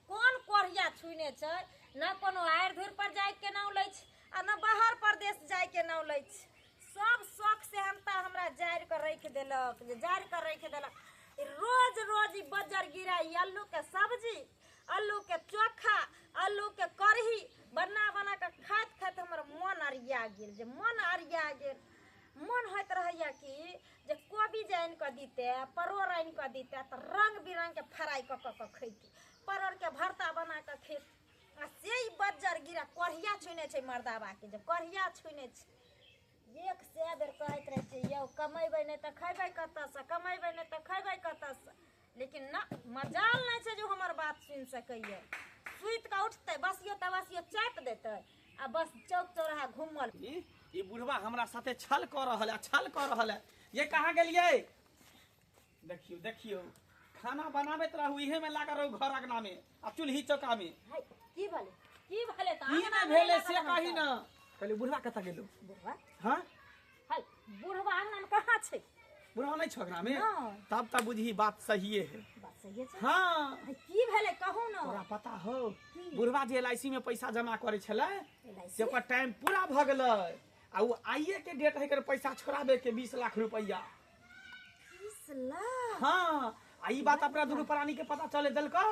कौन कोरिया छुने छै न कोनो आयर धुर पर जाय के नाव लै छै आ न बाहर प्रदेश जाय के नाव लै छै। सब शौक से हमरा जारि के रख देलक जे जारि के रख देलक। रोज रोज बजर गिराई आलू के सब्जी, आलू के चोखा, आलू के कढ़ी बना बना के खाइत खाइत हमर मन अरिया गेल। जे मन अरिया गेल, मन होइत रहैया कि जे कोबी जे आनि कऽ दीते, परोर आनि कऽ दीते तऽ रंग बिरंग के फ्राई कऽ कऽ खैती, परोर के भरता बना कऽ खेत। आ से ही बज्जर गिरा कढ़िया छुने छै मर्दाबा के, जे कढ़िया छुने छै। एक से बेर कहैत रहे छै यौ कमेबै नहीं तो खेबै कतऽ से, कमेबै नहीं तो खेबै कतऽ से। लेकिन ना मजाल नहीं छै जो हमर बात सुनि सकैया। सुइत के उठते बसियो तबसियो चाप देते आ बस चौक चौराहा घूमल। ये बुढ़वा हमरा साथे छल कर रहल है, छल कर रहल है। ये कहाँ गेलिए? देखियो देखियो खाना बनाबैत रहू, इहे में लागा रहू घर अंगना में आ चूल्ही चौका में। की भले की भले त की ना भेले से कही ना। कहले बुढ़वा कतऽ गेलो? बुढ़वा हां हाय बुढ़वा अंगना में कहाँ छै? बुढ़वा नहीं छगना में? तब बुझी बात सही है। बात सही छै। हां की भेले कहू ना। तोरा पता हो बुढ़वा जे LIC में पैसा जमा करे छले से ओकर टाइम पूरा भ गेलै आ वो आइए के डेट है कर पैसा छोड़ाबे के 20 लाख रुपया। 20 लाख? हां आ ई बात अपना दुनू प्राणी के पता चले देलको।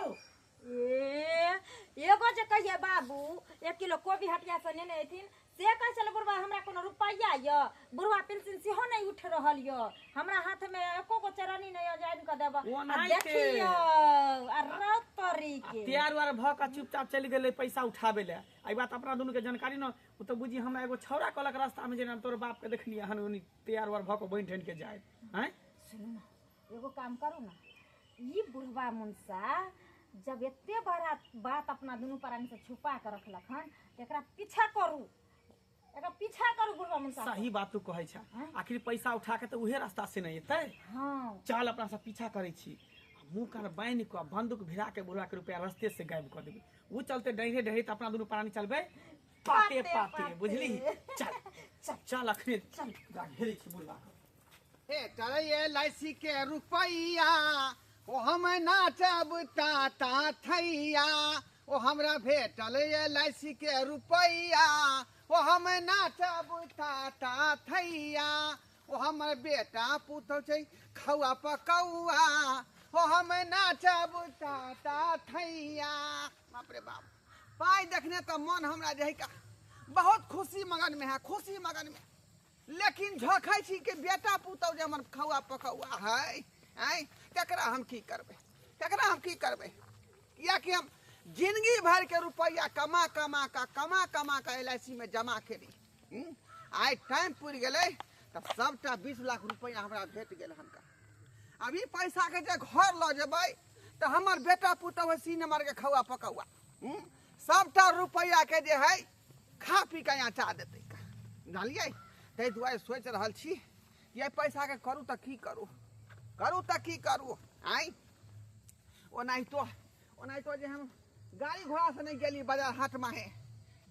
एगो जे कहिए बाबू 1 किलो कोबी हटिया से नेने एथिन से कह चल बुढ़वा हमरा कोनो रुपैया य, बुढ़वा पेंशन सेहो नहीं उठ रहल य, हमरा हाथ में एको गो चरनी नहीं य जाइन क देब। देखियो आ रात तरी के तैयार वार भ का चुपचाप चल गेले पैसा उठाबे ले। आई बात अपना दुनू के जानकारी न उ तो बुझी हमरा एगो छौरा कहलक रास्ता में जे तोर बाप के देखनी हन उनी तैयार वार भ के बइन ठन के जाए हैं। सुन ना एगो काम करू ना, ई बुढ़वा मुंसा जब एते बड़ा बात अपना दुनू प्राणी से छुपा के रखलक हन एकरा पीछा करू, एकर पीछा करू बुढ़वा मुंसा। सही बात तू कहै छ। आखिर पैसा उठा के तो उहे रास्ता से नहीं एतै। हां चल अपना से पीछा करै छी, मुंह कान बांध के बंदूक भिड़ा के बुढ़वा के रुपया रास्ते से गायब कर देबे। वो चलते डरे डरे त अपना दुनू प्राणी चलबे पाते पाते बुझली। चल चल चल अखने चल घेरी छी बुढ़वा ए चल ये LIC के रुपैया ओ हम नाचब ता थैया, ओ हमरा भेटल ये LIC के रुपैया ओ हम नाचब ता थैया, ओ हमर बेटा पुतौ छै खौआ पकौआ ओ हम नाचब ता थैया। बाप रे बाप पाई देखने तो मन हमरा जे है का बहुत खुशी मगन में है, खुशी मगन में। लेकिन झोंकै छी के बेटा पुतौ जे हमर खौआ पकौआ है आई केकरा हम की करबे, केकरा हम की करबे। किया कि हम जिंदगी भर के रुपया कमा कमा का LIC में जमा करी। आई टाइम पूरी गेले तब सबटा 20 लाख रुपया हमरा भेट गेल हन का। अभी पैसा के जे घर ल जेबै तो हमर बेटा पुतौ है सी नंबर के खौआ पकौआ सबटा रुपया के जे है खा पी के यहाँ चा देते का। जानलिए तै दुआरे सोच रहल छी ये पैसा के करू त की करू, करू त की करू। आई ओनाहितो जे हम गाड़ी घोड़ा से नहीं गेली बाजार हाट में है,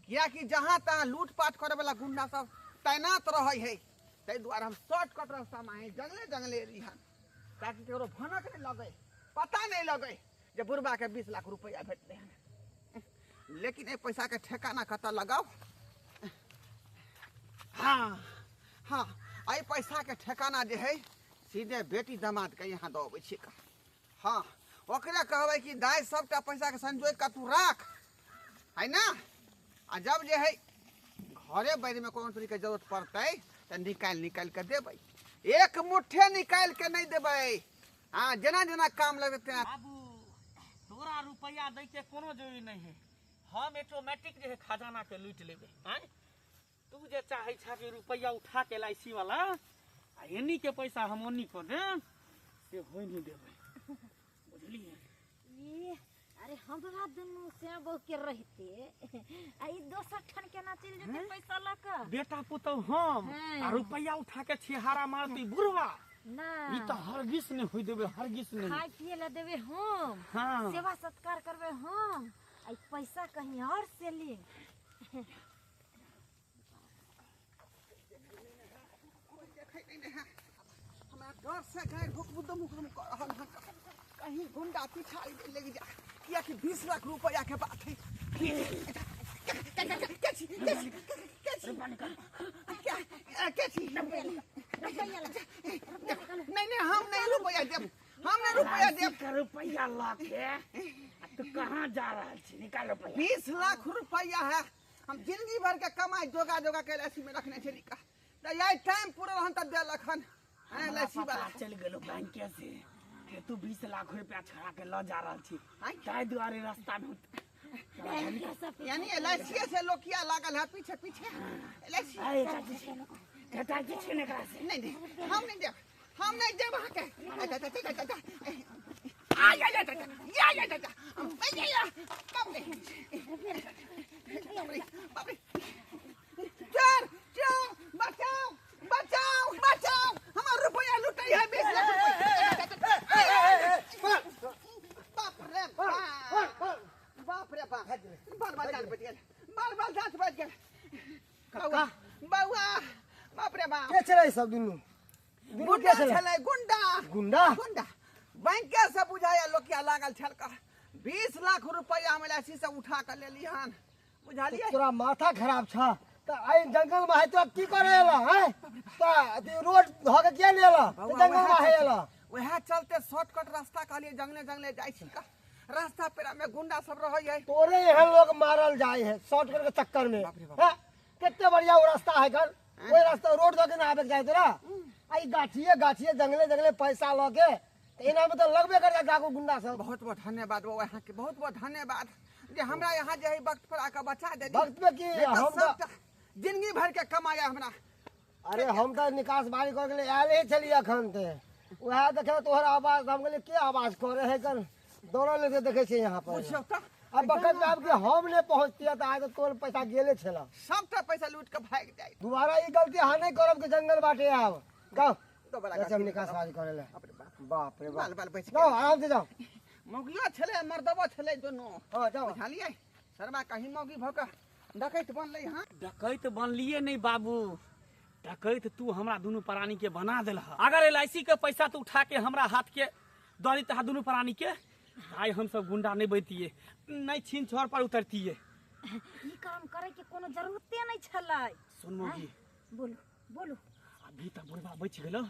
किया कि जहाँ तहाँ लूटपाट करे वाला गुंडा सब तैनात रहे है। तै दुआरे हम शॉर्टकट रास्ता में है, जंगले जंगले रिहन ताकि केकरो भनक नहीं लगे, पता नहीं लगे जे बुढ़वा के 20 लाख रुपया भेटले हन। लेकिन ए पैसा के ठेकाना कत लगाओ। हाँ हाँ आई पैसा के ठेकाना जे है सीधे बेटी दामाद के यहाँ दबे छी का। हाँ ओकरे कहबै कि दाई सबटा पैसा के संजोग का तू राख है ना, आ जब जे है घरे बैर में कौन चीज के जरूरत पड़ते तो निकाल के देबै, एक मुट्ठे निकाल के नहीं देबै। हाँ जना जना काम लगते हैं। बाबू तोरा रुपया दै के कोनो जरूरी नहीं है, हम ऑटोमेटिक जे है खजाना के लूट लेबे। हैं तू जे चाहे छ कि रुपया उठा के LIC वाला आ एनी के पैसा हम ओनी को दे से होई नहीं देबै बुझली। ये अरे हमरा दुनू से बहु के रहते आई दोसर ठन केना चल जेते पैसा लका। बेटा पुतौ हम आ रुपया उठा के छिहारा मारती बुढ़वा ना ई तो हरगिज नहीं होई देबे, हरगिज नहीं। खाए पिए ला देबे हम, हाँ सेवा सत्कार करबे हम, आई पैसा कहीं और से ले। हमरा डर से गाय भुक बुदम कर रहल हन कहीं गुंडा पिछाड़ी ले जा। किया कि कि 20 लाख रुपया के बात है। नहीं हम नहीं रुपया देब, हम नहीं रुपया देब। रुपया ला के तू कहाँ जा रहा है? निकाल रुपया। 20 लाख रुपया है, हम जिंदगी भर के कमाई जोगा जोगा के एलआईसी में रखने छे निका। त यही टाइम पूरा रहन त देलक हन एलआईसी वाला। चल गेलो बैंक से कि तू 20 लाख रुपया छड़ा के ल जा रहा छी। ताई दुआरे रास्ता में यानी एलआईसी से लोकिया लागल है पीछे पीछे। एलआईसी नहीं हम नहीं देब, हम नहीं देब अहाँ के। चोर चोर बचाओ बचाओ बचाओ, हमार रुपया लुटई है 20 लाख रुपया। बाप रे बाप रे बाप, बाल बाल जान बच गए, बाल बाल जान बच गए। बउआ बउआ बाप रे बाप। के चले सब दुनु गुंडा छले, गुंडा गुंडा गुंडा बैंक से बुझाया लोकिया लागल छल का। 20 लाख रुपया हम एलआईसी से उठा कर ले लिहन, बुझालिए। तोरा माथा खराब छ त आई जंगल में है तो की करेला है? त रोड धके के लेला जंगल में हेला। वह चलते शॉर्टकट रास्ता कहलिए जंगले जंगले जाय छी का। रास्ता पेरा में गुंडा सब रहय है। तोरे यहाँ लोग मारल जाए है शॉर्टकट के चक्कर में। हैं कितने बढ़िया वो रास्ता है घर, कोई रास्ता रोड धके ना आवे जाए तोरा। आई गाछिए गाछिए जंगले जंगले पैसा लगे इना में तो लगबे कर जागो गुंडा सब। बहुत बहुत धन्यवाद बाबा, यहाँ के बहुत बहुत धन्यवाद जे हमरा यहाँ जे वक्त पर आके बचा दे। वक्त में की हम तो जिंदगी भर के कमाया हमरा। अरे हम तो निकास बारी कर के आले ही चली अखन ते वह देखे तोहर आवाज हम कहले के आवाज करे है कर दौड़ लेते देखे छे यहाँ पर। पूछो तो अब बखत में अब के हम ने पहुंचतिया त आज तो तोर पैसा गेले छला। सबटा पैसा लूट के भाग जाए। दोबारा ई गलती हा नहीं करब के जंगल बाटे आब गाओ दोबारा ऐसे हम निकास बारी करे ले। बाप रे बाल बाप बाल बच जाओ आराम से जाओ। मौगियो छले मर्दबो छले दोनों। हां जाओ बुझालिए शर्मा कहीं मौगी भक डकैत बनले। हां डकैत बनलिए नहीं बाबू, डकैत तू हमरा दुनू प्राणी के बना देल। अगर एलआईसी के पैसा तू उठा के हमरा हाथ के दौड़ी तहा दुनू प्राणी के आई हम सब गुंडा नहीं बैठिए, नहीं छीन छोर पर उतरतिए। ई काम करे के कोनो जरूरते नहीं छलै। सुन मोगी बोलो बोलो। अभी तक बुढ़वा बच गेलो,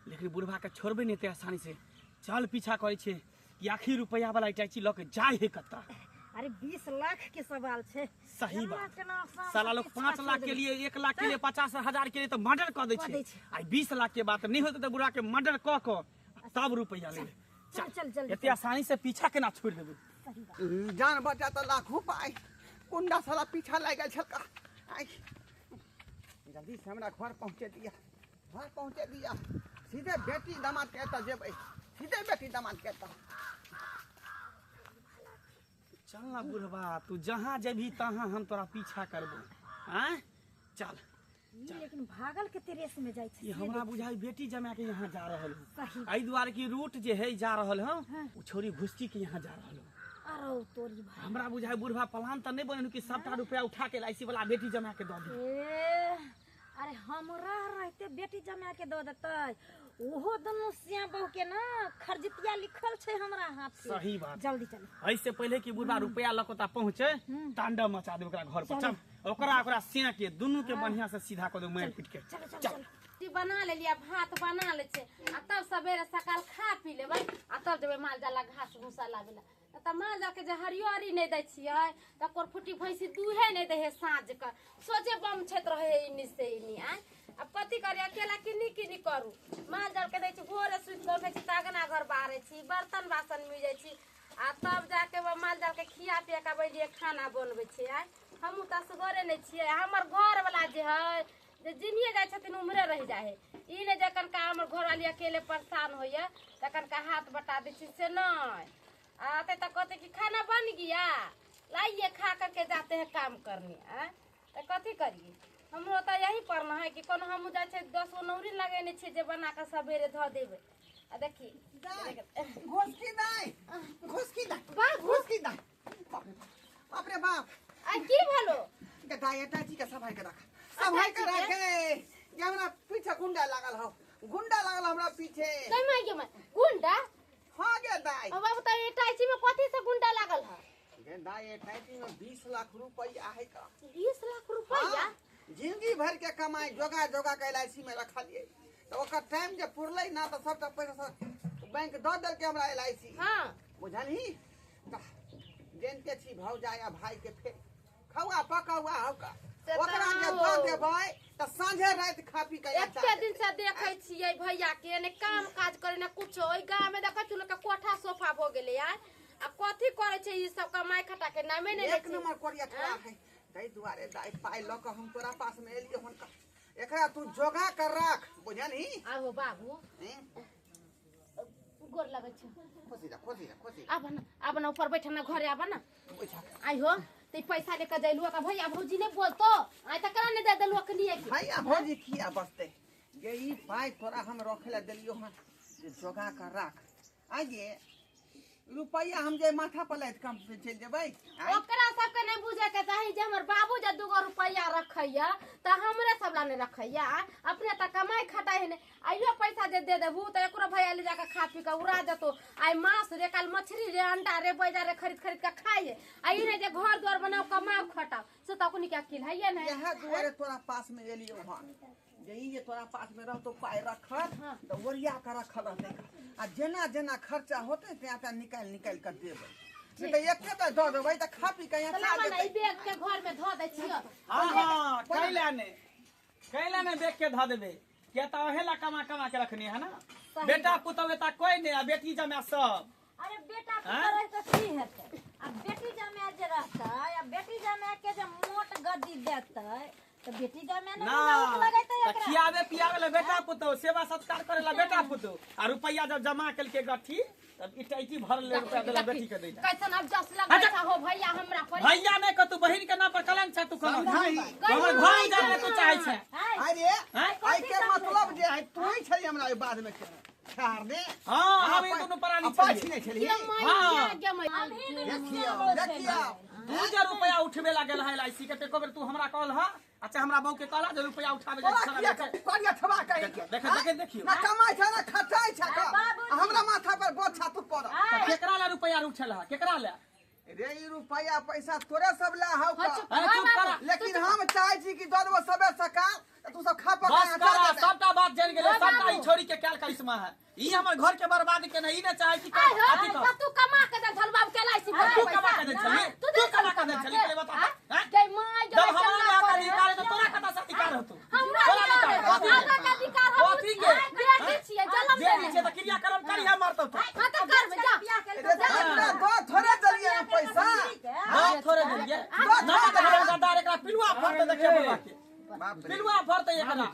लेकिन बुढ़वा के छोड़बे नहीं ते आसानी से। चल पीछा करे छे कि आखिर रुपया वाला टैक्सी ल के जाए है कत्ता। अरे 20 लाख के सवाल छे। सही बात। साला लोग 5 लाख के लिए 1 लाख के लिए 50,000 के लिए तो मर्डर कर दे छे। आई 20 लाख के बात नहीं होते तो बुढ़ा के मर्डर क तब रुपया ले। चल चल जल्दी। इतनी आसानी से पीछा के ना छोड़ देबे। जान बचा तो लाखों पाए। गुंडा साला पीछा लग गया छलका। आई जल्दी से हमरा घर पहुंचे दिया, घर पहुंचे दिया। सीधे बेटी दामाद कहता जेबै, सीधे बेटी दामाद कहता। चल ना बुढ़वा, तू जहाँ जेबी तहाँ हम तोरा पीछा करबो। हैं चल। लेकिन भागल के तेरेस में जाय छे। ये हमरा बुझाई बेटी जमा के यहाँ जा रहल हो। सही। आई द्वार की रूट जे है जा रहल हो, वो छोरी घुसकी के यहाँ जा रहल हो। अरे तोरी भाई हमरा बुझाई बुढ़वा प्लान त नहीं बनल कि सबटा रुपया उठा के एलआईसी वाला बेटी जमा के दे दी। अरे हमरा रहते बेटी जमा के दो देतै। ओहो दोनों सिया बहू के ना खरजितिया लिखल छे हमरा हाथ पे। सही बात। जल्दी चल। ऐसे पहले कि बुढ़वा रुपया लकोता पहुंचे तांडव मचा दे ओकरा घर पर। चल ओकरा सिया के दुनू के बढ़िया से सीधा कर दे मार पीट के। चल चल चल। रोटी बना ले लिया, भात बना ले छे आ तब सवेरे सकाल खा पी लेबै आ तब जेबै माल जाला घास भूसा लाबे ला। त माल जाल के जे हरियरी नहीं दै छियै त कोर फुटी भैंसी दूहे नहीं दे है साँझ के। सोचे बम छेत रहे इन्नी से इन्नी। आय अब कथी करी, अकेला किन्नी किन्नी करू। माल जाल के दै छी भोरे सुति के उठै छी त अगना घर बाहरे छी, बर्तन बासन मिल जाइ छी आ तब जाके माल जाल के खिया पिया के बैलिए खाना बनबै छी। आय हमहू त असगरे नहीं छियै, हमर घर वाला जे है जे जिनिए जाइ छथिन उम्हरे रह जाए है। ई ने जखन का हमर घर वाली अकेले परेशान होइए तखन का हाथ बटा दै छी से नहीं आते तो कहते कि खाना बन गया लाइए खा करके जाते हैं काम करने। तो कथी करिए, हमरो तो यही करना है कि कोनो हम जाए 10 गो नौरी लगेने छे जे बना के सवेरे धो देबे। आ देखी घुसकी दाई, घुसकी दाई, बा घुसकी दाई। बाप रे बाप। आ की भलो के दाई एटा जी के सफाई के रख, सफाई के रखे। ये हमरा पीछे गुंडा लागल हो, गुंडा लागल हमरा पीछे। कई में गुंडा। हां गे दाई। अब बाबू तो टाइची में कथी से गुंडा लागल है? दाई एठाइती में 20 लाख रुपया है का 20 लाख रुपया हाँ, जिंदगी भर के कमाई जोगा जोगा के LIC में रखलिए तो ओकर टाइम जब पुरलै ना तो सबटा पैसा सब बैंक दऽ देल के हमरा LIC हाँ बुझलही जनते छी भौजाई आ भाई के फेर खौआ पकौआ होका से ओकरा जे तऽ दऽ देबै त साँझे रात खा पी के एते दिन से देखे छियै भैया के ने काम काज करे ने कुछो ओइ गांव में देखै छु लोग के कोठा सोफा भ गेले यार आ कथी करे छै ई सब कमाई खटा के नामे ने एक नंबर कोरिया थोड़ा है तै दुआरे दाई पाई ल के हम तोरा पास में एलियो हन का एकरा तू जोगा कर राख बुझलही आहो बाबू गोर लगै छै खोसी आब ना ऊपर बैठ ना घरे आब ना बुझा आई हो ते पैसा लेकर जइलु का भैया भौजी ने बोलतो आई त करा ने दे देलु के लिए की भैया भौजी किया बसते ये ई पाई तोरा हम रखे ला देलियो हन जे जोगा कर राख आगे रुपया हम जे माथा पर लाद काम से चल जेबै ओकरा सबके नहीं बुझे के चाही जे हमर बाबू जे 2 रुपया रखैया त हमरे सब ला ने रखैया अपने त कमाई खटाई है ने आइयो पैसा जे दे देबू त एकरो भैया ले जाके खा पी के उड़ा देतो आई मांस रे काल मछली रे अंडा रे बाजार रे खरीद खरीद के खाइए आई ने जे घर द्वार बनाओ कमाओ खटाओ से त कोनी के अकिल है या नहीं यह दुआरे तोरा पास में एलियो हन यही जे तोरा पास में रहतो पाई रखत त ओरिया के रखल रहते आ जेना जेना खर्चा होते त्या निकाल कर देबै नहीं तो एके बेर दऽ देबै त खा पी के यहाँ खा चला ना लेतै ई बैग के घर में धो दे छियो हाँ कैला ने देख के ध देबे के त ओहेला कमा कमा के रखनी है ना बेटा पुतौ एता कोई नहीं आ बेटी जमा सब अरे बेटा पुतौह तो की हेतै अब बेटी जमाए जे रहतै अब बेटी जमाए के जे मोट गद्दी देतै तो बेटी जमाए ना ना लगैतै त एकरा खियावे पियावे ला बेटा पुतौ सेवा सत्कार करे ला बेटा पुतौ आ रुपया जब जमा कल के गठी तब इटाइटी भर ले रुपया देला बेटी के दैला कैसन अब जस लगै छ हो भैया हमरा पर भैया ने क तू बहिन के नाम पर कलंक छ तू कोनो हमर घर जाने तू चाहे छ अरे आई के मतलब जे है तू ही छली हमरा बाद में खार दे हां हम ई दुनु प्राणी पाछ छी नहीं छली हाँ। देखियो 2000 रुपया उठबे लागल है LIC के एको बेर तू हमरा कहल ह अच्छा हमरा बहू के कहला जे रुपया उठावे जे छला कोरिया थबा कहि के देखियो ना कमाई छ ना खटाई छ का हमरा माथा पर बोझ तू पर केकरा ला रुपया उठल है केकरा ला रे ई रुपया पैसा तोरे सब ला हौ का अरे चुप कर लेकिन हम चाहे छी कि दऽ देबो सबे सकाल तू सब खा पका बस कर सबटा बात जान गेले सबटा ई छोड़ी के काल करिश्मा है ई हमर घर के बर्बादी के नहीं ना चाहे कि अथी कर तू कमा के दे झल बाबू के LIC तू कमा के दे चली तू कमा के दे चली के बता हैं गई माय जब हमारा यहाँ का अधिकार है तो तोरा कता से अधिकार हो तू हमरा के अधिकार हम कथी के बेटी छियै जन्म जे नीचे त क्रिया कर्म करी हम मारतो तो हां त कर में जा रे देखना दो थोड़े दलिए पैसा हां थोड़े दिए ना हमरा गद्दार एकरा पिलुआ फरते देखे बोला के पिलुआ फरते एकरा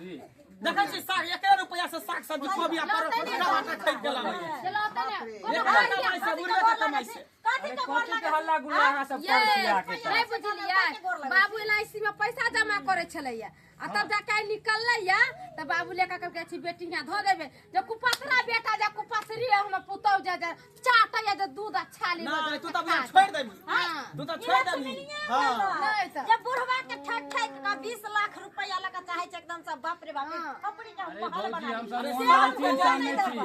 देखै छी साग 1 रुपया से साग सब्जी कोबिया पर टमाटर खरीद के लाबै चलो तने एक कमाई से बुढ़े के कमाई से कथी के हल्ला गुल्ला यहाँ सब कर खिला के नहीं बुझलियै बाबू LIC में पैसा जमा करे छलैया आ तब जाके निकललै त बाबू लेका के कहै छी बेटी यहाँ धो देबे जे कुपसरा बेटा जे कुपसरी हम पुतौ जे चाटा जे दूध अच्छा ली ना तू त छोड़ देबी तू त छोड़ देबी हां नहीं त जब बुढ़वा के ठक ठक का 20 लाख रुपया लगा चाहे छ एकदम से बाप रे बाप अपनी का महल बना हम सब मानती इंसान नहीं छी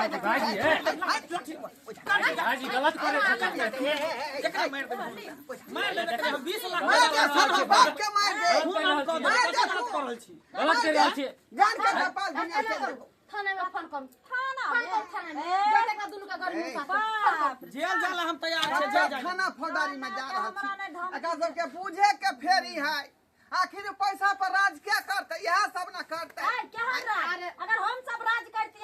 आज भाई भाई गलत करे एकरा मार दे 20 लाख सब बाप के मार दे गलत कर रहल छी गलत कर रहल छी गान के पास दुनिया चल देखो थाने में फोन कर थाना में बेटे का दुनु का घर में बाप जेल जाला हम तैयार छै जेल जा खाना फौदारी में जा रहल छी एकरा सबके पूछे के फेरी है आखिर पैसा पर राज क्या करते यह सब ना करते क्या राज अगर हम सब राज करती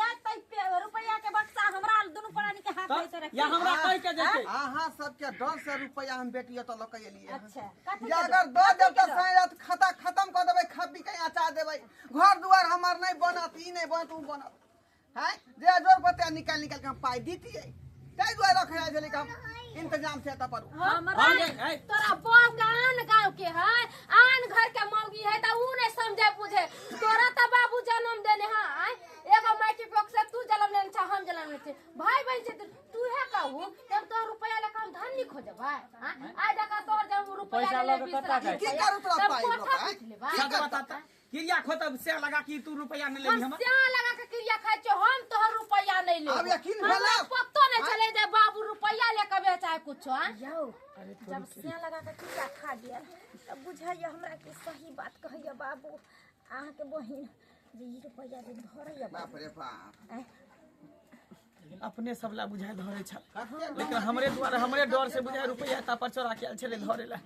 त रुपया के बक्सा हमरा दोनों प्राणी के हाथ में से रखी या हमरा कह के जेते अहाँ सबके डर से रुपया हम बेटियो तो लके लिए अच्छा जे अगर दऽ देब त शायद खाता खत्म कर देबै खबी के आचा देबै घर दुआर हमर नहीं बनत ई नहीं बनत उ बनत है जे जोर पते निकाल के हम पाई दीतिए तै दुआर रख जाय छले हम इंतजाम से त पर तोरा बाप का आन गांव के है आन घर के मौगी है त ऊ नहीं समझे बुझे तोरा त बाबू जन्म देने है एगो माटी पेक से तू जन्म लेने छ हम जन्म लेने छ भाई बहन से तू है कहू तब तो रुपया लेके हम धन नहीं खोजबै आ जका तोर जब रुपया पैसा ले लगे कता का की करू तोरा पाई सच बता क्रिया खोतब से लगा कि तू रुपया नहीं लेबी हम हम क्या लगा के क्रिया खाइ छ हम तोहर रुपया नहीं ले अब यकीन भेला पत्तो नहीं कहले चले जाए बाबू रुपया लेके बेचाए कुछ यौ जब सिया लगा के टीका खा दिया तब बुझाइए हमरा के सही बात कहैया बाबू अहाँ के बहिन जे ई रुपया जे धरैया बाप रे बाप अपने सब ला बुझाए धरे छ लेकिन हमरे द्वारा हमरे डर से बुझाए रुपया ता पर चोरा के चले धरे ला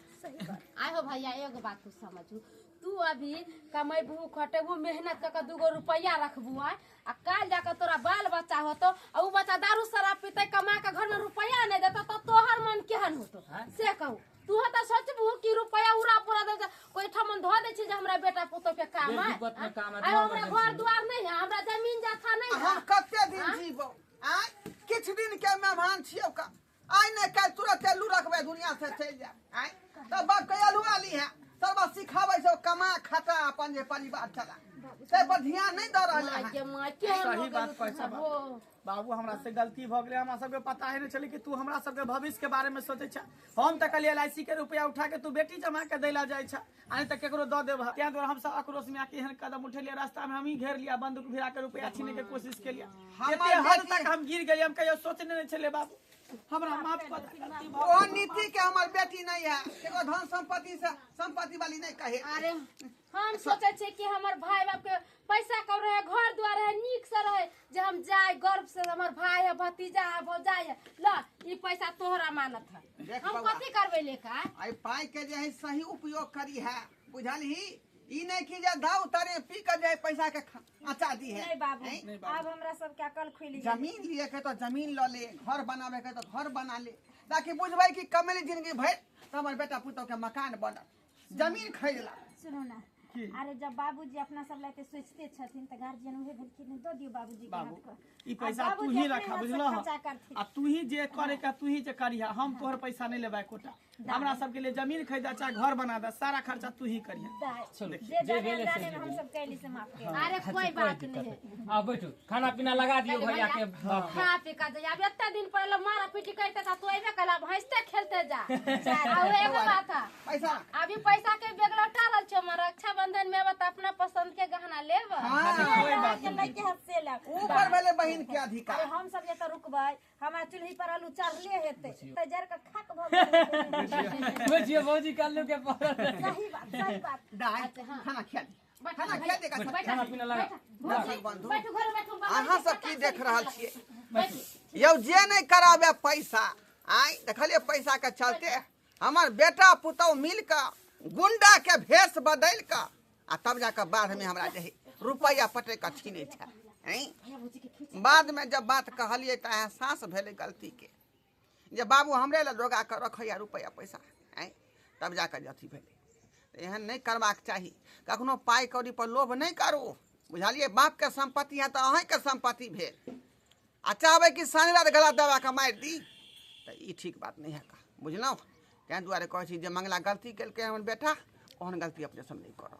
आयो भैया एगो बात तू समझू तू अभी कमेबू खटेबू मेहनत करके 2 रुपया रखबू आ काल जाकर तोरा बाल बच्चा होतो आ उ बच्चा दारू शराब पीते कमा के घर में रुपया नहीं देतो तो तोहर मन केहन होतो से कहू तू तो सोचबू कि रुपया उड़ा पूरा दे कोई ठमन धो दे छी जे हमरा बेटा पुतो के काम है आ हमरा घर दुआर नहीं है हमरा जमीन जाथा नहीं है हम कते दिन जीबो आय किछ दिन के मेहमान छियौ का आय ने काल तुरंत लू रखबे दुनिया से चल जा आय तब बाप के अलू वाली है सब सिखावे छौ कमा खाता अपन जे परिवार चला से पर ध्यान नहीं द रहले है के मां के सही बात पैसा बाबू हमरा से गलती भ गेलै हमरा सबके पता है न चले कि तू हमरा सबके भविष्य के बारे में सोचे छ हम त कल LIC के रुपया उठा के तू बेटी जमा के देला जाय छ आने तक केकरो द देब त्या द्वारा हम सब आक्रोश में आके एहन कदम उठेलिए रास्ता में हम ही घेर लिया बंदूक भिरा के रुपया छीने के कोशिश केलिए एते हद तक हम गिर गेलिए हम कहियो सोचने नहीं छले बाबू हमरा माफ कर गलती भ ओ नीति के हमर बेटी नहीं है एगो धन संपत्ति से संपत्ति वाली नहीं कहे अरे हम सोचे छे कि हमर भाई बाप के पैसा कम रहे घर द्वार है नीक से रहे जे हम जाए गर्व से हमर भाई है भतीजा है भौजाई है ल ई पैसा तोहरा मानत है हम कथि करबे लेका आई पाई के जे है सही उपयोग करी है बुझलही ई नहीं कि जे दाव तरे पी के जे पैसा के आचा दी है नहीं बाबू अब हमरा सब के अकल खुली जमीन लिए के तो जमीन ल ले घर बनावे के तो घर बना ले ताकि बुझबै कि कमेली जिंदगी भर तो हमर बेटा पुतौ के मकान बनत जमीन खरीदला सुनो ना अरे जब बाबूजी अपना सब लाते सोचते छथिन त गार्जियन उहे भेल कि दो दियो बाबूजी के हाथ पर ई पैसा तू ही रखा बुझलो आ तू ही जे करे का तू ही जे करिया हम तोहर पैसा नहीं लेबै कोटा हमरा सब के लिए जमीन खरीदा चाहे घर बना दे सारा खर्चा तू ही करिया जे जाने हम सब कैली से माफ कर अरे कोई बात नहीं है आ बैठो खाना पीना लगा दियो भैया के खा पी का जा अब इतना दिन पहले मारा पीटी करते था तू एबे कला हंसते खेलते जा आ एगो बात है पैसा अभी पैसा के बेग लौटा रहल छ हमरा रक्षाबंधन में बता अपना पसंद के गहना लेब कोई बात के लइके हाथ से ला ऊपर वाले बहन के अधिकार अरे हम सब जे त रुकबै हमरा चूल्ही पर आलू चढ़ले हेते त जर के खाक भ गेल बुझियो भौजी कल्लू के पड़ल सही बात दाई खाना खिया दे खाना खिया दे का खाना पीना लगा बंधु बैठो घर बैठो अहाँ सब की देख रहल छियै यौ जे नहीं कराबे पैसा आय देखलिए पैसा के चलते हमर बेटा पुतौ मिल के गुंडा के भेष बदल के आ तब जाकर बाद में हमरा जे रुपया पटे का छीने छै बाद में जब बात कहलिए त एहसास भेले गलती के जे बाबू हमरे ला जोगा के रखैया रुपया पैसा तब जाकर अथी भेले एहन नहीं करबाक चाही कखनो पाई कौड़ी पर लोभ नहीं करू बुझलिए बाप के संपत्ति है तो अहीं के संपत्ति भेल आ चाहबै कि सानी रात गला दबा के मारि दी तो ई ठीक बात नहीं है का बुझलहुँ तें दुआरे कहै छी जे मंगला गलती केलकै हमर बेटा ओहन गलती अपने सब नहीं करब